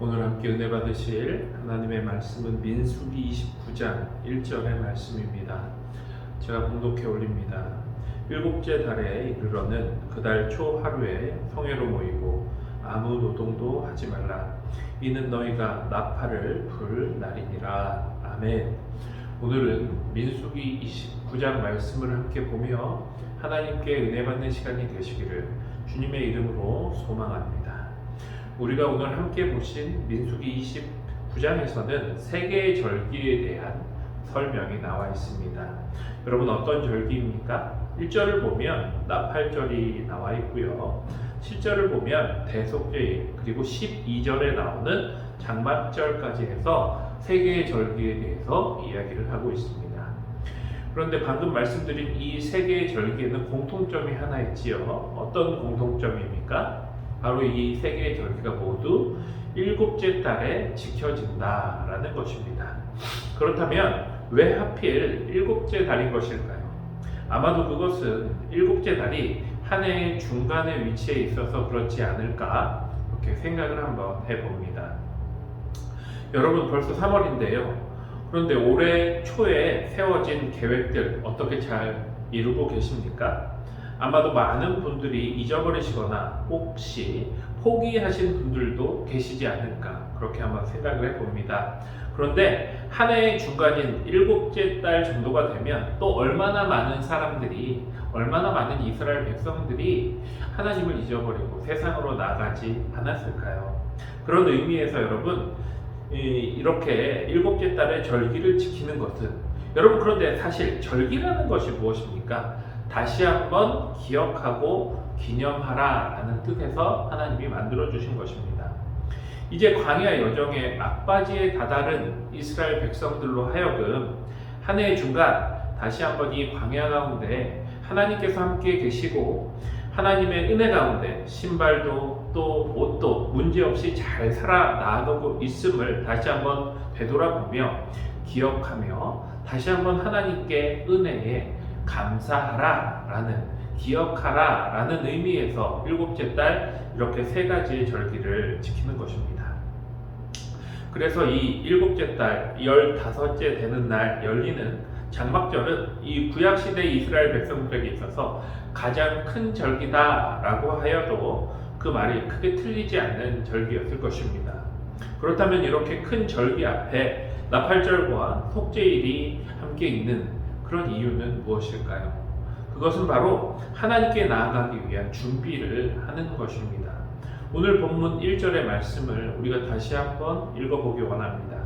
오늘 함께 은혜 받으실 하나님의 말씀은 민수기 29장 1절의 말씀입니다. 제가 봉독해 올립니다. 일곱째 달에 이르러는 그달 초 하루에 성회로 모이고 아무 노동도 하지 말라. 이는 너희가 나팔을 불 날이니라. 아멘. 오늘은 민수기 29장 말씀을 함께 보며 하나님께 은혜 받는 시간이 되시기를 주님의 이름으로 소망합니다. 우리가 오늘 함께 보신 민수기 29장에서는 세 개의 절기에 대한 설명이 나와 있습니다. 여러분, 어떤 절기입니까? 1절을 보면 나팔절이 나와 있고요. 7절을 보면 대속죄일, 그리고 12절에 나오는 장막절까지 해서 세 개의 절기에 대해서 이야기를 하고 있습니다. 그런데 방금 말씀드린 이 세 개의 절기에는 공통점이 하나 있지요. 어떤 공통점입니까? 바로 이 세 개의 절기가 모두 일곱째 달에 지켜진다라는 것입니다. 그렇다면 왜 하필 일곱째 달인 것일까요? 아마도 그것은 일곱째 달이 한 해의 중간에 위치해 있어서 그렇지 않을까, 그렇게 생각을 한번 해봅니다. 여러분, 벌써 3월인데요. 그런데 올해 초에 세워진 계획들 어떻게 잘 이루고 계십니까? 아마도 많은 분들이 잊어버리시거나 혹시 포기하신 분들도 계시지 않을까, 그렇게 한번 생각을 해봅니다. 그런데 한 해의 중간인 일곱째 달 정도가 되면 또 얼마나 많은 사람들이, 얼마나 많은 이스라엘 백성들이 하나님을 잊어버리고 세상으로 나가지 않았을까요? 그런 의미에서 여러분, 이렇게 일곱째 달의 절기를 지키는 것은, 여러분, 그런데 사실 절기라는 것이 무엇입니까? 다시 한번 기억하고 기념하라 라는 뜻에서 하나님이 만들어 주신 것입니다. 이제 광야 여정의 막바지에 다다른 이스라엘 백성들로 하여금 한 해의 중간 다시 한번 이 광야 가운데 하나님께서 함께 계시고 하나님의 은혜 가운데 신발도 또 옷도 문제없이 잘 살아나가고 있음을 다시 한번 되돌아보며 기억하며 다시 한번 하나님께 은혜에 감사하라 라는, 기억하라 라는 의미에서 일곱째 달 이렇게 세 가지의 절기를 지키는 것입니다. 그래서 이 일곱째 달 15째 되는 날 열리는 장막절은 이 구약시대 이스라엘 백성들에게 있어서 가장 큰 절기다 라고 하여도 그 말이 크게 틀리지 않는 절기였을 것입니다. 그렇다면 이렇게 큰 절기 앞에 나팔절과 속죄일이 함께 있는 그런 이유는 무엇일까요? 그것은 바로 하나님께 나아가기 위한 준비를 하는 것입니다. 오늘 본문 1절의 말씀을 우리가 다시 한번 읽어보기 원합니다.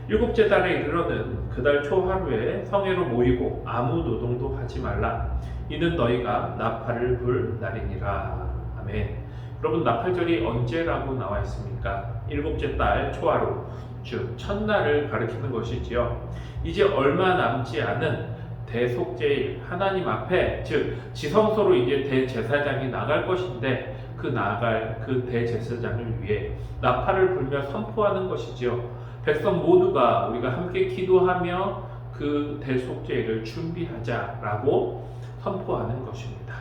일곱째 달에 이르러는 그달 초 하루에 성회로 모이고 아무 노동도 하지 말라. 이는 너희가 나팔을 불 날이니라. 아멘. 여러분, 나팔절이 언제라고 나와 있습니까? 일곱째 달 초하루, 즉 첫날을 가리키는 것이지요. 이제 얼마 남지 않은 대속죄일, 하나님 앞에, 즉 지성소로 이제 대제사장이 나갈 것인데 그 나갈 그 대제사장을 위해 나팔을 불며 선포하는 것이지요. 백성 모두가 우리가 함께 기도하며 그 대속죄일을 준비하자라고 선포하는 것입니다.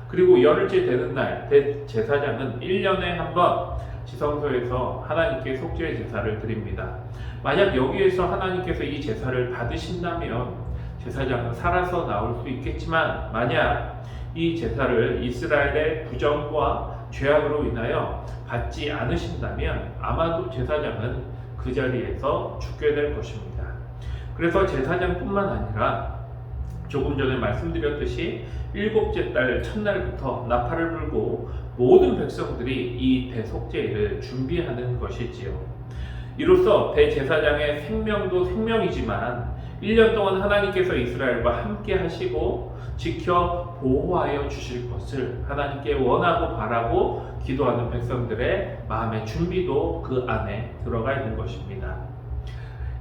그리고 열흘째 되는 날 대제사장은 1년에 한 번 지성소에서 하나님께 속죄 제사를 드립니다. 만약 여기에서 하나님께서 이 제사를 받으신다면 제사장은 살아서 나올 수 있겠지만, 만약 이 제사를 이스라엘의 부정과 죄악으로 인하여 받지 않으신다면 아마도 제사장은 그 자리에서 죽게 될 것입니다. 그래서 제사장뿐만 아니라 조금 전에 말씀드렸듯이 일곱째 달 첫날부터 나팔을 불고 모든 백성들이 이 대속죄일을 준비하는 것이지요. 이로써 대제사장의 생명도 생명이지만 1년 동안 하나님께서 이스라엘과 함께 하시고 지켜 보호하여 주실 것을 하나님께 원하고 바라고 기도하는 백성들의 마음의 준비도 그 안에 들어가 있는 것입니다.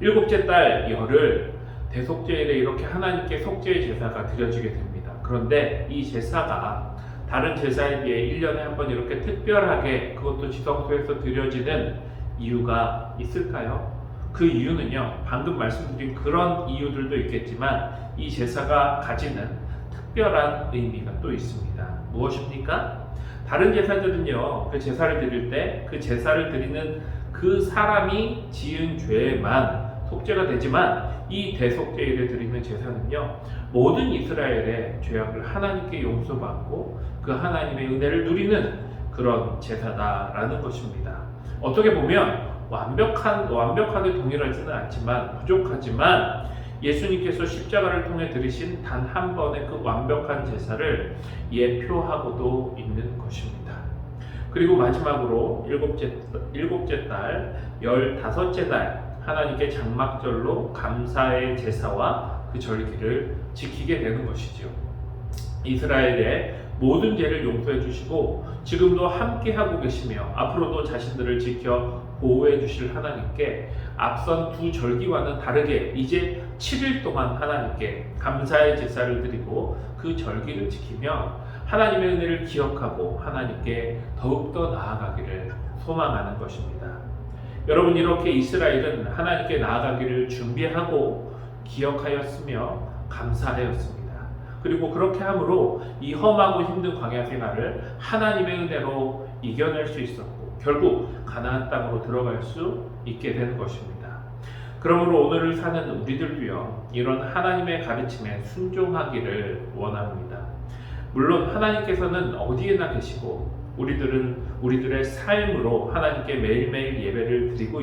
일곱째 달 열흘 대속죄일에 이렇게 하나님께 속죄의 제사가 드려지게 됩니다. 그런데 이 제사가 다른 제사에 비해 1년에 한 번 이렇게 특별하게, 그것도 지성소에서 드려지는 이유가 있을까요? 그 이유는요, 방금 말씀드린 그런 이유들도 있겠지만 이 제사가 가지는 특별한 의미가 또 있습니다. 무엇입니까? 다른 제사들은요, 그 제사를 드릴 때 그 제사를 드리는 그 사람이 지은 죄만 속죄가 되지만 이 대속죄일에 드리는 제사는요, 모든 이스라엘의 죄악을 하나님께 용서받고 그 하나님의 은혜를 누리는 그런 제사다라는 것입니다. 어떻게 보면 완벽하게 동일하지는 않지만 부족하지만 예수님께서 십자가를 통해 드리신 단 한 번의 그 완벽한 제사를 예표하고도 있는 것입니다. 그리고 마지막으로 일곱째 달, 15째 달 하나님께 장막절로 감사의 제사와 그 절기를 지키게 되는 것이죠. 이스라엘의 모든 죄를 용서해 주시고 지금도 함께 하고 계시며 앞으로도 자신들을 지켜 보호해 주실 하나님께 앞선 두 절기와는 다르게 이제 7일 동안 하나님께 감사의 제사를 드리고 그 절기를 지키며 하나님의 은혜를 기억하고 하나님께 더욱더 나아가기를 소망하는 것입니다. 여러분, 이렇게 이스라엘은 하나님께 나아가기를 준비하고 기억하였으며 감사하였습니다. 그리고 그렇게 함으로 이 험하고 힘든 광야 생활을 하나님의 은혜로 이겨낼 수 있었고 결국 가나안 땅으로 들어갈 수 있게 되는 것입니다. 그러므로 오늘을 사는 우리들도요, 이런 하나님의 가르침에 순종하기를 원합니다. 물론 하나님께서는 어디에나 계시고 우리들의 삶으로 하나님께 매일매일 예배를 드리고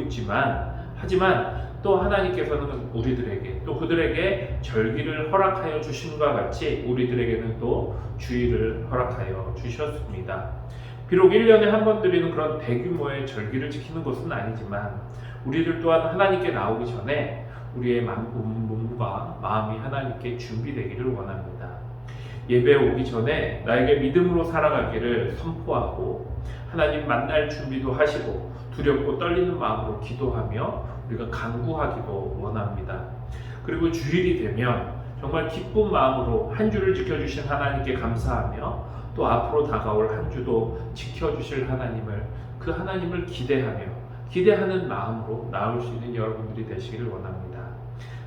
하지만 또 하나님께서는 우리들에게 또 그들에게 절기를 허락하여 주심과 같이 우리들에게는 또 주일을 허락하여 주셨습니다. 비록 1년에 한 번 드리는 그런 대규모의 절기를 지키는 것은 아니지만 우리들 또한 하나님께 나오기 전에 우리의 몸과 마음이 하나님께 준비되기를 원합니다. 예배에 오기 전에 나에게 믿음으로 살아가기를 선포하고 하나님 만날 준비도 하시고 두렵고 떨리는 마음으로 기도하며 우리가 간구하기도 원합니다. 그리고 주일이 되면 정말 기쁜 마음으로 한 주를 지켜주신 하나님께 감사하며 또 앞으로 다가올 한 주도 지켜주실 그 하나님을 기대하는 마음으로 나올 수 있는 여러분들이 되시기를 원합니다.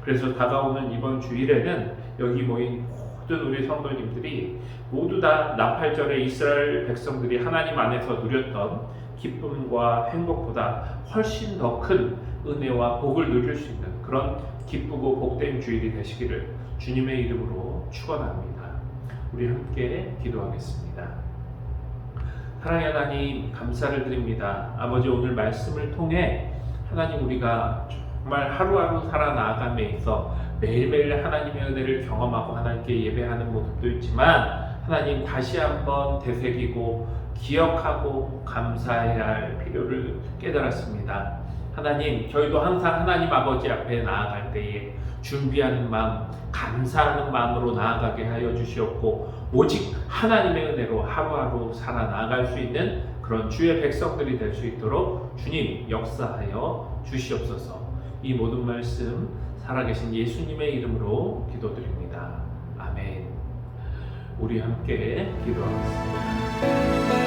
그래서 다가오는 이번 주일에는 여기 모인 모든 우리 성도님들이 모두 다 나팔절에 이스라엘 백성들이 하나님 안에서 누렸던 기쁨과 행복보다 훨씬 더 큰 은혜와 복을 누릴 수 있는 그런 기쁘고 복된 주일이 되시기를 주님의 이름으로 축원합니다. 우리 함께 기도하겠습니다. 사랑의 하나님, 감사를 드립니다. 아버지, 오늘 말씀을 통해 하나님, 우리가 정말 하루하루 살아나감에 있어 매일매일 하나님의 은혜를 경험하고 하나님께 예배하는 모습도 있지만 하나님, 다시 한번 되새기고 기억하고 감사해야 할 필요를 깨달았습니다. 하나님, 저희도 항상 하나님 아버지 앞에 나아갈 때에 준비하는 마음, 감사하는 마음으로 나아가게 하여 주시옵고 오직 하나님의 은혜로 하루하루 살아나갈 수 있는 그런 주의 백성들이 될 수 있도록 주님 역사하여 주시옵소서. 이 모든 말씀 살아계신 예수님의 이름으로 기도드립니다. 아멘. 우리 함께 기도하겠습니다.